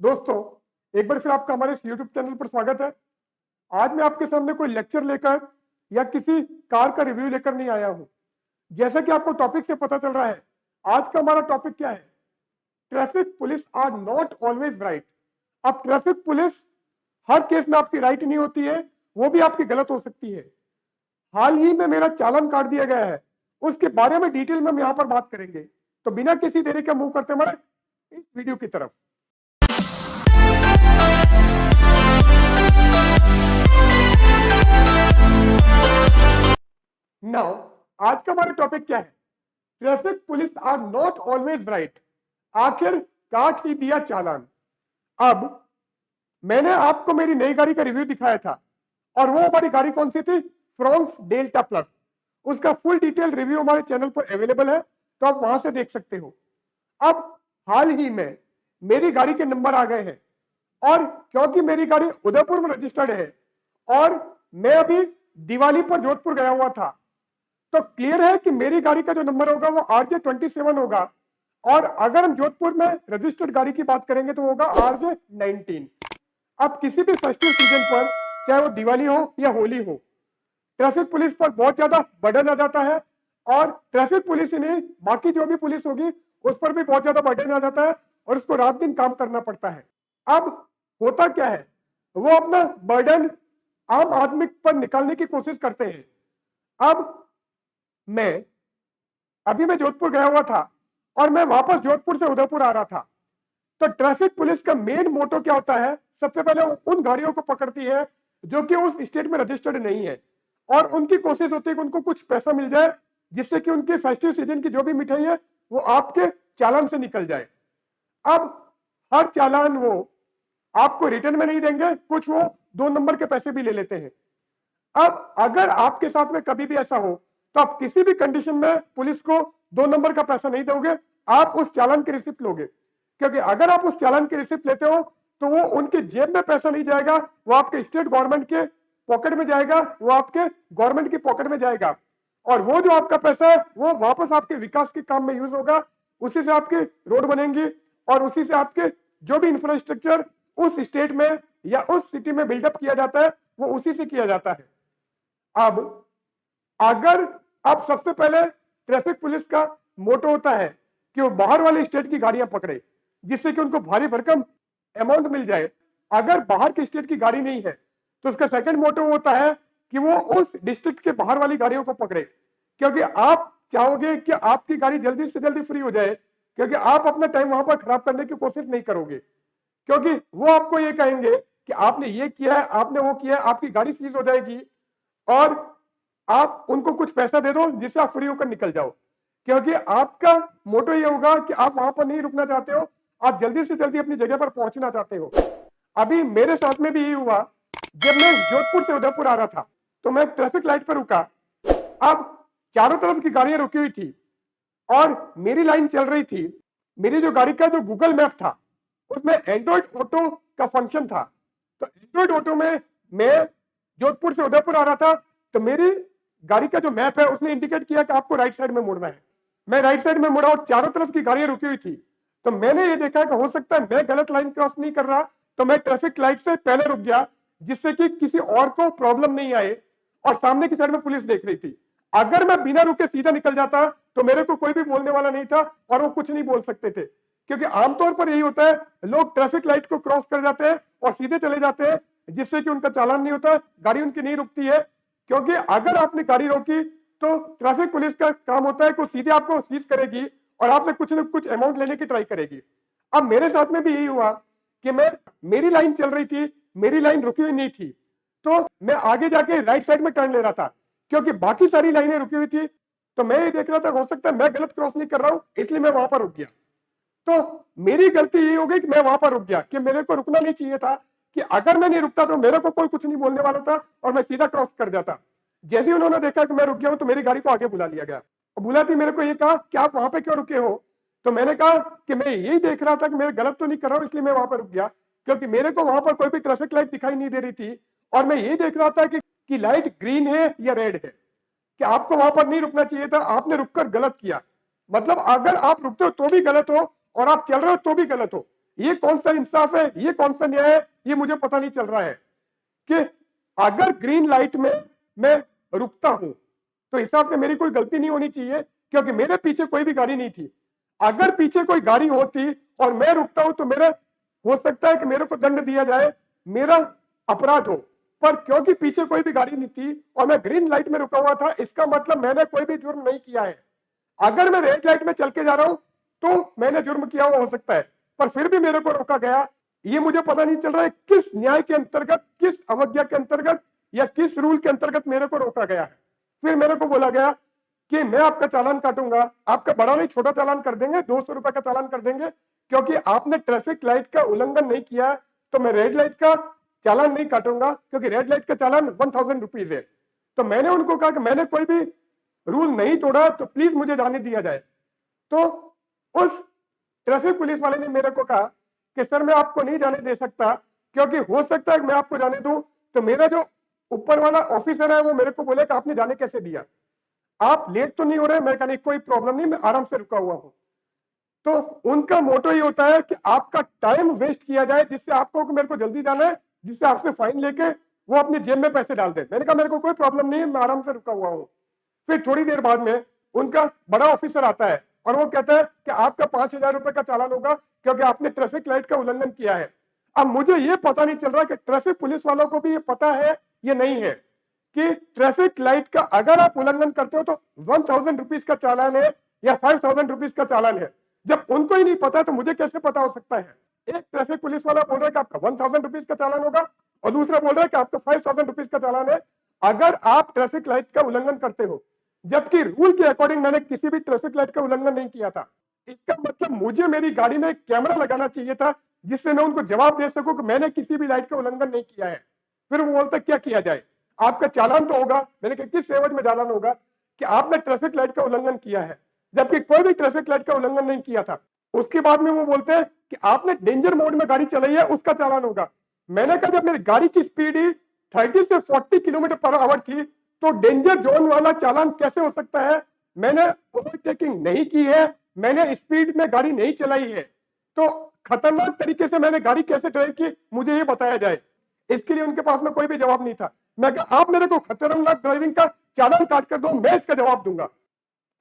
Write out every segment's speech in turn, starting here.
दोस्तों, एक बार फिर आपका हमारे इस यूट्यूब चैनल पर स्वागत है। आज मैं आपके सामने कोई लेक्चर लेकर या किसी कार का रिव्यू लेकर नहीं आया हूं। जैसा कि आपको टॉपिक से पता चल रहा है, आज का हमारा टॉपिक क्या है? Traffic police are not always right. अब ट्रैफिक पुलिस हर केस में आपकी राइट नहीं होती है, वो भी आपकी गलत हो सकती है। हाल ही में मेरा चालान काट दिया गया है, उसके बारे में डिटेल में हम यहाँ पर बात करेंगे। तो बिना किसी देरी के मूव करते हमारे इस वीडियो की तरफ। नाउ, आज का हमारा टॉपिक क्या है? Traffic police are not always right. आखिर काट ही दिया चालान। अब मैंने आपको मेरी नई गाड़ी का रिव्यू दिखाया था, और वो हमारी गाड़ी कौन सी थी? Fronx delta plus. उसका फुल डिटेल रिव्यू हमारे चैनल पर अवेलेबल है, तो आप वहां से देख सकते हो। अब हाल ही में मेरी गाड़ी के नंबर आ गए हैं, और क्योंकि मेरी गाड़ी उदयपुर में रजिस्टर्ड है और मैं अभी दिवाली पर जोधपुर गया हुआ था, तो क्लियर है कि मेरी गाड़ी का जो नंबर होगा वो RJ27 होगा। और अगर हम जोधपुर में रजिस्टर्ड गाड़ी की बात करेंगे तो होगा RJ19। अब किसी भी फेस्टिवल सीजन पर, चाहे वो दिवाली हो या होली हो, ट्रैफिक पुलिस पर बहुत ज्यादा बर्डन आ जाता है। और ट्रैफिक पुलिस ही नहीं, बाकी जो भी पुलिस होगी उस पर भी बहुत ज्यादा बर्डन आ जाता है, और उसको रात दिन काम करना पड़ता है। अब होता क्या है, वो अपना बर्डन आम आदमी पर निकालने की कोशिश करते हैं। अब मैं मैं जोधपुर गया हुआ था, और मैं वापस जोधपुर से उदयपुर आ रहा था। तो ट्रैफिक पुलिस का मेन मोटो क्या होता है? सबसे पहले उन गाड़ियों को पकड़ती है जो कि उस स्टेट में रजिस्टर्ड नहीं है, और उनकी कोशिश होती है कि उनको कुछ पैसा मिल जाए, जिससे कि उनके फेस्टिव सीजन की जो भी मिठाई है वो आपके चालान से निकल जाए। अब हर चालान वो आपको रिटर्न में नहीं देंगे, कुछ वो 2 नंबर के पैसे भी ले लेते हैं। अब अगर आपके साथ में कभी भी ऐसा हो, तो आप किसी भी कंडीशन में पुलिस को 2 नंबर का पैसा नहीं दोगे, आप उस चालान की रिसिप्ट लोगे। क्योंकि अगर आप उस चालान की रिसिप्ट लेते हो तो वो उनके जेब में पैसा नहीं जाएगा, वो आपके स्टेट गवर्नमेंट के पॉकेट में जाएगा, वो आपके गवर्नमेंट की पॉकेट में जाएगा। और वो जो आपका पैसा है वो वापस आपके विकास के काम में यूज होगा। उसी से आपके रोड बनेंगी, और उसी से आपके जो भी इंफ्रास्ट्रक्चर उस स्टेट में या उस सिटी में बिल्डअप किया जाता है वो उसी से किया जाता है। अब अगर आप सबसे पहले, ट्रैफिक पुलिस का मोटो होता है कि वो बाहर वाले स्टेट की गाड़ियां पकड़े, जिससे कि उनको भारी भरकम अमाउंट मिल जाए। अगर बाहर के स्टेट की गाड़ी नहीं है तो उसका सेकंड मोटो होता है कि वो उस डिस्ट्रिक्ट के बाहर वाली गाड़ियों को पकड़े, क्योंकि आप चाहोगे कि आपकी गाड़ी जल्दी से जल्दी फ्री हो जाए, क्योंकि आप अपना टाइम वहां पर खराब करने की कोशिश नहीं करोगे। क्योंकि वो आपको ये कहेंगे कि आपने ये किया है, आपने वो किया है, आपकी गाड़ी सीज हो जाएगी, और आप उनको कुछ पैसा दे दो जिससे आप फ्री होकर निकल जाओ। क्योंकि आपका मोटो ये होगा कि आप वहां पर नहीं रुकना चाहते हो, आप जल्दी से जल्दी अपनी जगह पर पहुंचना चाहते हो। अभी मेरे साथ में भी यही हुआ। जब मैं जोधपुर से उदयपुर आ रहा था, तो मैं ट्रैफिक लाइट पर रुका। अब चारों तरफ की गाड़ियां रुकी हुई थी, और मेरी लाइन चल रही थी। मेरी जो गाड़ी का जो गूगल मैप था उसमें एंड्रॉइड ऑटो का फंक्शन था। तो एंड्रॉइड ऑटो में मैं जोधपुर से उदयपुर आ रहा था, तो मेरी गाड़ी का जो मैप है उसने इंडिकेट किया कि आपको राइट साइड में मुड़ना है। मैं राइट साइड में मुड़ा, और चारों तरफ की गाड़ियां रुकी हुई थी। तो मैंने ये देखा कि हो सकता है मैं गलत लाइन क्रॉस नहीं कर रहा, तो मैं ट्रैफिक लाइट से पहले रुक गया, जिससे कि किसी और को प्रॉब्लम नहीं आए। और सामने की साइड में पुलिस देख रही थी। अगर मैं बिना रुके सीधा निकल जाता तो मेरे को कोई भी बोलने वाला नहीं था, और वो कुछ नहीं बोल सकते थे। क्योंकि आमतौर पर यही होता है, लोग ट्रैफिक लाइट को क्रॉस कर जाते हैं और सीधे चले जाते हैं, जिससे कि उनका चालान नहीं होता, गाड़ी उनकी नहीं रुकती है। क्योंकि अगर आपने गाड़ी रोकी तो ट्रैफिक पुलिस का काम होता है कि सीधे आपको सीज करेगी और आपसे कुछ न कुछ अमाउंट लेने की ट्राई करेगी। अब मेरे साथ में भी यही हुआ कि मेरी लाइन चल रही थी, मेरी लाइन रुकी हुई नहीं थी, तो मैं आगे जाके राइट साइड में टर्न ले रहा था, क्योंकि बाकी सारी लाइनें रुकी हुई थी। तो मैं ये देख रहा था हो सकता है मैं गलत क्रॉस नहीं कर रहा हूं, इसलिए मैं वहां पर रुक गया। तो मेरी गलती ये हो गई कि मैं वहां पर रुक गया, कि मेरे को रुकना नहीं चाहिए था। कि अगर मैं नहीं रुकता तो मेरे को कोई कुछ नहीं बोलने वाला था, और मैं सीधा क्रॉस कर जाता। जैसे ही उन्होंने देखा कि मैं रुक गया हूं, तो मेरी गाड़ी को आगे बुला लिया गया, और बुलाती मेरे को ये कहा कि आप वहां पे क्यों रुके हो? तो मैंने कहा कि मैं यही देख रहा था कि मैं गलत तो नहीं कर रहा हूं, इसलिए मैं वहां पर रुक गया। क्योंकि मेरे को वहां पर कोई भी ट्रैफिक लाइट दिखाई नहीं दे रही थी, और मैं यही देख रहा था कि लाइट ग्रीन है या रेड है, कि आपको वहां पर नहीं रुकना चाहिए था, आपने रुककर गलत किया। मतलब अगर आप रुकते हो तो भी गलत हो, और आप चल रहे हो तो भी गलत हो। ये कौन सा इंसाफ है, ये कौन सा न्याय है, ये मुझे पता नहीं चल रहा है कि अगर ग्रीन लाइट में मैं रुकता हूं तो हिसाब से मेरी कोई गलती नहीं होनी चाहिए, क्योंकि मेरे पीछे कोई भी गाड़ी नहीं थी। अगर पीछे कोई गाड़ी होती और मैं रुकता हूं तो मेरा हो सकता है कि मेरे को दंड दिया जाए, मेरा अपराध हो। पर क्योंकि पीछे कोई भी गाड़ी नहीं थी और मैं ग्रीन लाइट में रुका हुआ था, इसका मतलब मैंने कोई भी जुर्म नहीं किया है। अगर मैं रेड लाइट में चल के जा रहा हूं तो मैंने जुर्म किया हुआ हो सकता है, पर फिर भी मेरे को रोका गया। ये मुझे पता नहीं चल रहा है किस न्याय के अंतर्गत, किस अवज्ञा के अंतर्गत या किस रूल के अंतर्गत मेरे को रोका गया है। फिर मेरे को बोला गया कि मैं आपका चालान काटूंगा, आपका बड़ा नहीं छोटा चालान कर देंगे, 200 रुपए का चालान कर देंगे, क्योंकि आपने ट्रैफिक लाइट का उल्लंघन नहीं किया। तो मैं रेड लाइट का चालान नहीं काटूंगा, क्योंकि रेड लाइट का चालान 1000 रुपीज है। तो मैंने उनको कहा कि मैंने कोई भी रूल नहीं तोड़ा, तो प्लीज मुझे जाने दिया जाए। तो उस ट्रैफिक पुलिस वाले ने मेरे को कहा कि सर मैं आपको नहीं जाने दे सकता, क्योंकि हो सकता है कि मैं आपको जाने दूं तो मेरा जो ऊपर वाला ऑफिसर है वो मेरे को बोले कि आपने जाने कैसे दिया, आप लेट तो नहीं हो रहे। मैं कहा नहीं कोई प्रॉब्लम नहीं, मैं आराम से रुका हुआ हूं। तो उनका मोटो ये होता है कि आपका टाइम वेस्ट किया जाए, जिससे आपको मेरे को जल्दी जाना है, जिससे आपसे फाइन लेके वो अपनी जेब में पैसे डाल दे। मैंने कहा मेरे को कोई प्रॉब्लम नहीं है, मैं आराम से रुका हुआ हूं। फिर थोड़ी देर बाद में उनका बड़ा ऑफिसर आता है और वो कहता है कि आपका 5000 रुपए का चालान होगा, क्योंकि आपने ट्रैफिक लाइट का उल्लंघन किया है। अब मुझे ये पता नहीं चल रहा कि ट्रैफिक पुलिस वालों को भी ये पता है ये नहीं है कि ट्रैफिक लाइट का अगर आप उल्लंघन करते हो तो 1000 रुपीज का चालान है या 5000 रुपीज का चालान है। जब उनको ही नहीं पता तो मुझे कैसे पता हो सकता है। एक ट्रैफिक पुलिस वाला बोल रहा है कि आपका 1000 रुपीज का चालान होगा और दूसरा बोल रहा है कि आपका 5000 रुपीज का चालान है अगर आप ट्रैफिक लाइट का उल्लंघन करते हो, जबकि रूल के अकॉर्डिंग मैंने किसी भी ट्रैफिक लाइट का उल्लंघन नहीं किया था। इसका मतलब मुझे मेरी गाड़ी में एक कैमरा लगाना चाहिए था, जिससे मैं उनको जवाब दे सकूं कि मैंने किसी भी लाइट का उल्लंघन नहीं किया है। फिर वो बोलता क्या किया जाए, आपका चालान तो होगा। मैंने कहा किस एवज में चालान होगा कि आपने ट्रैफिक लाइट का उल्लंघन किया है, जबकि कोई भी ट्रैफिक लाइट का उल्लंघन नहीं किया था। उसके बाद में वो बोलते हैं कि आपने डेंजर मोड में गाड़ी चलाई है, उसका चालान होगा। मैंने कहा जब मेरी गाड़ी की स्पीड ही 30 से 40 किलोमीटर पर आवर थी तो डेंजर जोन वाला चालान कैसे हो सकता है। मैंने ओवरटेकिंग नहीं की है, मैंने स्पीड में गाड़ी नहीं चलाई है, तो खतरनाक तरीके से मैंने गाड़ी कैसे ड्राइव की मुझे ये बताया जाए। इसके लिए उनके पास में कोई भी जवाब नहीं था। मैं कहा आप मेरे को खतरनाक ड्राइविंग का चालान काट कर दो, मैं इसका जवाब दूंगा।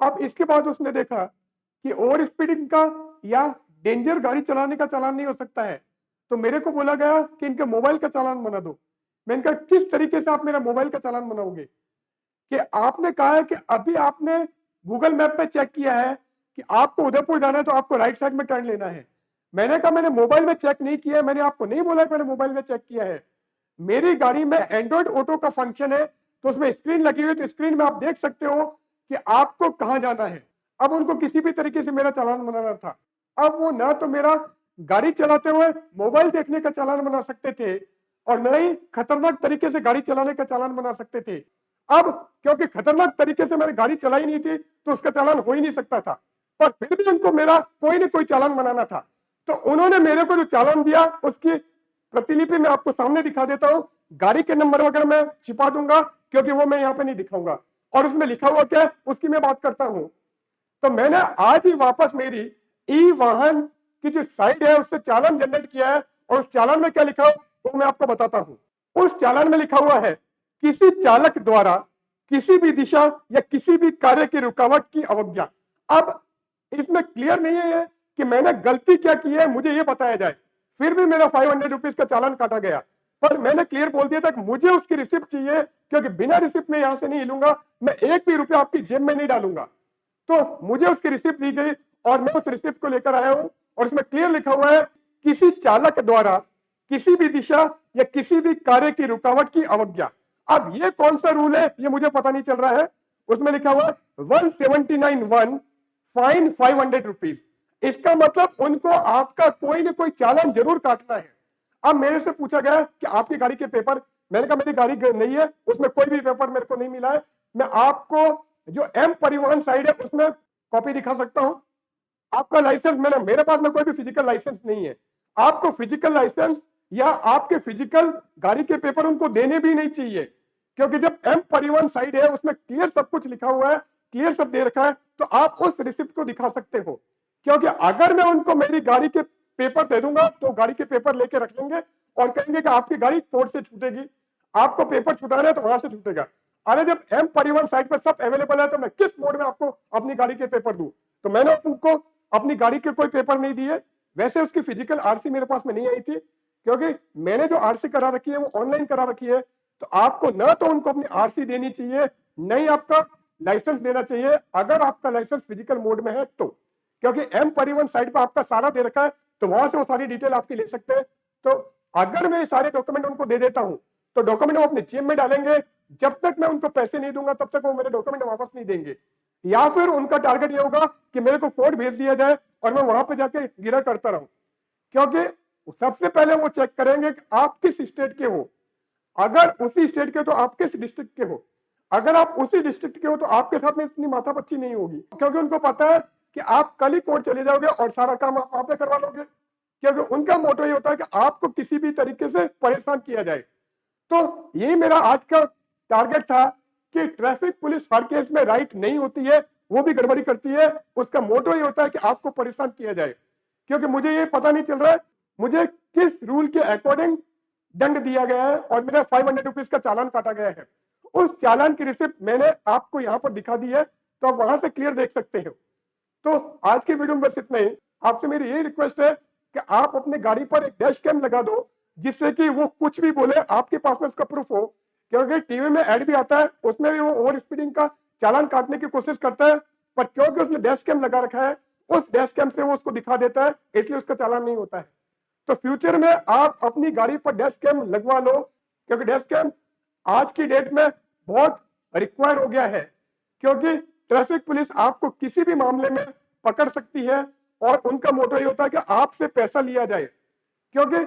अब इसके बाद उसने देखा कि ओवर स्पीडिंग का या डेंजर गाड़ी चलाने का चालान नहीं हो सकता है, तो मेरे को बोला गया कि इनके मोबाइल का चालान बना दो। मैंने कहा किस तरीके से आप मेरा मोबाइल का चालान बनाओगे, कि आपने कहा है कि अभी आपने गूगल मैप पे चेक किया है कि आपको उदयपुर जाना है तो आपको राइट साइड में टर्न लेना है। मैंने कहा मैंने मोबाइल में चेक नहीं किया है, मैंने आपको नहीं बोला कि मैंने मोबाइल में चेक किया है। मेरी गाड़ी में एंड्रॉइड ऑटो का फंक्शन है, तो उसमें स्क्रीन लगी हुई है, तो स्क्रीन में आप देख सकते हो कि आपको कहां जाना है। अब उनको किसी भी तरीके से मेरा चालान बनाना था। अब वो ना तो मेरा गाड़ी चलाते हुए मोबाइल देखने का चालान बना सकते थे और न ही खतरनाक तरीके से गाड़ी चलाने का चालान बना सकते थे। अब क्योंकि खतरनाक तरीके से मैंने गाड़ी चलाई नहीं थी तो उसका चालान हो ही नहीं सकता था, पर फिर भी उनको मेरा कोई ना कोई चालान बनाना था। तो उन्होंने मेरे को जो चालान दिया उसकी प्रतिलिपि मैं आपको सामने दिखा देता हूं। गाड़ी के नंबर वगैरह मैं छिपा दूंगा क्योंकि वो मैं यहाँ पे नहीं दिखाऊंगा, और उसमें लिखा हुआ क्या है उसकी मैं बात करता हूं। तो मैंने आज ही वापस मेरी ई वाहन की जो साइट है उससे चालान जनरेट किया है, और उस चालान में क्या लिखा हो वो मैं आपको बताता हूं। उस चालान में लिखा हुआ है किसी चालक द्वारा किसी भी दिशा या किसी भी कार्य की रुकावट की अवज्ञा। अब इसमें क्लियर नहीं है कि मैंने गलती क्या की है, मुझे ये बताया जाए। फिर भी मेरा 500 रुपीज का चालान काटा गया, पर मैंने क्लियर बोल दिया था कि मुझे उसकी रिसिप्ट चाहिए, क्योंकि बिना रिसिप्ट में यहां से नहीं हिलूंगा, मैं एक भी रुपया आपकी जेब में नहीं डालूंगा। तो मुझे उसकी रिसिप्ट दी गई और मैं उस रिसिप्ट को लेकर आया हूं, और उसमें क्लियर लिखा हुआ है किसी चालक द्वारा किसी भी दिशा या किसी भी कार्य की रुकावट की अवज्ञा। अब ये कौन सा रूल है ये मुझे पता नहीं चल रहा है। उसमें लिखा हुआ 179(1) फाइन 500 रुपीज। इसका मतलब उनको आपका कोई ना कोई चालान जरूर काटना है। अब मेरे से पूछा गया कि आपकी गाड़ी के पेपर, मैंने कहा मेरी गाड़ी नहीं है, उसमें कोई भी पेपर मेरे को नहीं मिला है। मैं आपको जो एम परिवहन साइड है उसमें कॉपी दिखा सकता हूं। आपका लाइसेंस, मेरे पास में कोई भी फिजिकल लाइसेंस नहीं है। आपको फिजिकल लाइसेंस या आपके फिजिकल गाड़ी के पेपर उनको देने भी नहीं चाहिए, क्योंकि जब एम परिवहन साइड है उसमें क्लियर सब कुछ लिखा हुआ है, क्लियर सब दे रखा है, तो आप उस रिसिप्ट को दिखा सकते हो। क्योंकि अगर मैं उनको मेरी गाड़ी के पेपर दे दूंगा तो गाड़ी के पेपर लेके रख लेंगे और कहेंगे कि आपकी गाड़ी कोर्ट से छूटेगी, आपको पेपर छुटाना है तो वहां से छूटेगा। अरे जब एम परिवहन साइट पर सब अवेलेबल है तो मैं किस मोड में आपको अपनी गाड़ी के पेपर दूं? तो मैंने उनको अपनी गाड़ी के कोई पेपर नहीं दिए। वैसे उसकी फिजिकल आरसी मेरे पास में नहीं आई थी, क्योंकि मैंने जो आरसी करा रखी है वो ऑनलाइन करा रखी है। तो आपको न तो उनको अपनी आरसी देनी चाहिए, न ही आपका लाइसेंस देना चाहिए अगर आपका लाइसेंस फिजिकल मोड में है तो, क्योंकि एम परिवहन साइट पर आपका सारा दे रखा है तो वहां से वो सारी डिटेल आपकी ले सकते हैं। तो अगर मैं सारे डॉक्यूमेंट उनको दे देता हूं तो डॉक्यूमेंट वो अपने जेब में डालेंगे, जब तक मैं उनको पैसे नहीं दूंगा तब तक वो मेरे डॉक्यूमेंट वापस नहीं देंगे। या फिर उनका टारगेट ये होगा कि मेरे को कोर्ट भेज दिया जाए और मैं वहां पे जाके गिरा करता रहूं, क्योंकि सबसे पहले वो चेक करेंगे कि आप किस स्टेट के हो। अगर उसी स्टेट के तो आप किस डिस्ट्रिक्ट के हो, अगर आप उसी डिस्ट्रिक्ट के हो तो आपके साथ में इतनी माथापच्ची नहीं होगी, क्योंकि उनको पता है कि आप कल ही कोर्ट चले जाओगे और सारा काम आप पे करवा लोगे, क्योंकि उनका मोटो ये होता है कि आपको किसी भी तरीके से परेशान किया जाए। तो यही मेरा आज का टारगेट था कि ट्रैफिक पुलिस हर केस में राइट नहीं होती है, वो भी गड़बड़ी करती है। उसका मोटो ये होता है कि आपको परेशान किया जाए, क्योंकि मुझे ये पता नहीं चल रहा है मुझे किस रूल के अकॉर्डिंग दंड दिया गया है और मेरा 500 रुपीज का चालान काटा गया है। उस चालान की रिसिप्ट मैंने आपको यहाँ पर दिखा दी है, तो आप वहां से क्लियर देख सकते हो। तो आज की वीडियो में बस इतना ही। आपसे मेरी यही रिक्वेस्ट है कि आप अपनी गाड़ी पर एक डैश कैम लगा दो, जिससे कि वो कुछ भी बोले आपके पास में उसका प्रूफ हो, क्योंकि टीवी में ऐड भी आता है उसमें भी वो ओवर स्पीडिंग का चालान काटने की कोशिश करता है, पर क्योंकि उसने डैश कैम लगा रखा है उस डैश कैम से वो उसको दिखा देता है, इसलिए उसका चालान नहीं होता है। तो फ्यूचर में आप अपनी गाड़ी पर डैश कैम लगवा लो, क्योंकि डैश कैम आज की डेट में बहुत रिक्वायर हो गया है, क्योंकि ट्रैफिक पुलिस आपको किसी भी मामले में पकड़ सकती है और उनका मोटो ये होता है कि आपसे पैसा लिया जाए, क्योंकि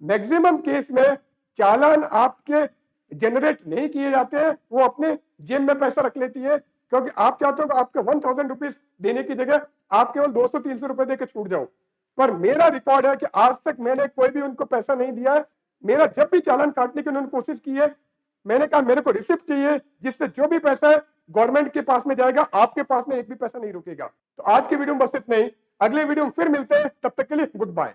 मैक्सिमम केस में चालान आपके जनरेट नहीं किए जाते हैं, वो अपने जेब में पैसा रख लेती है, क्योंकि आप चाहते हो कि आपके 1000 रुपीज देने की जगह आप केवल 200-300 रुपए देकर छूट जाओ। पर मेरा रिकॉर्ड है कि आज तक मैंने कोई भी उनको पैसा नहीं दिया है। मेरा जब भी चालान काटने की उन्होंने कोशिश की है, मैंने कहा मेरे को रिसिप्ट चाहिए, जिससे जो भी पैसा है गवर्नमेंट के पास में जाएगा, आपके पास में एक भी पैसा नहीं रुकेगा। तो आज की वीडियो में बस इतना ही। अगले वीडियो में फिर मिलते हैं, तब तक के लिए गुड बाय।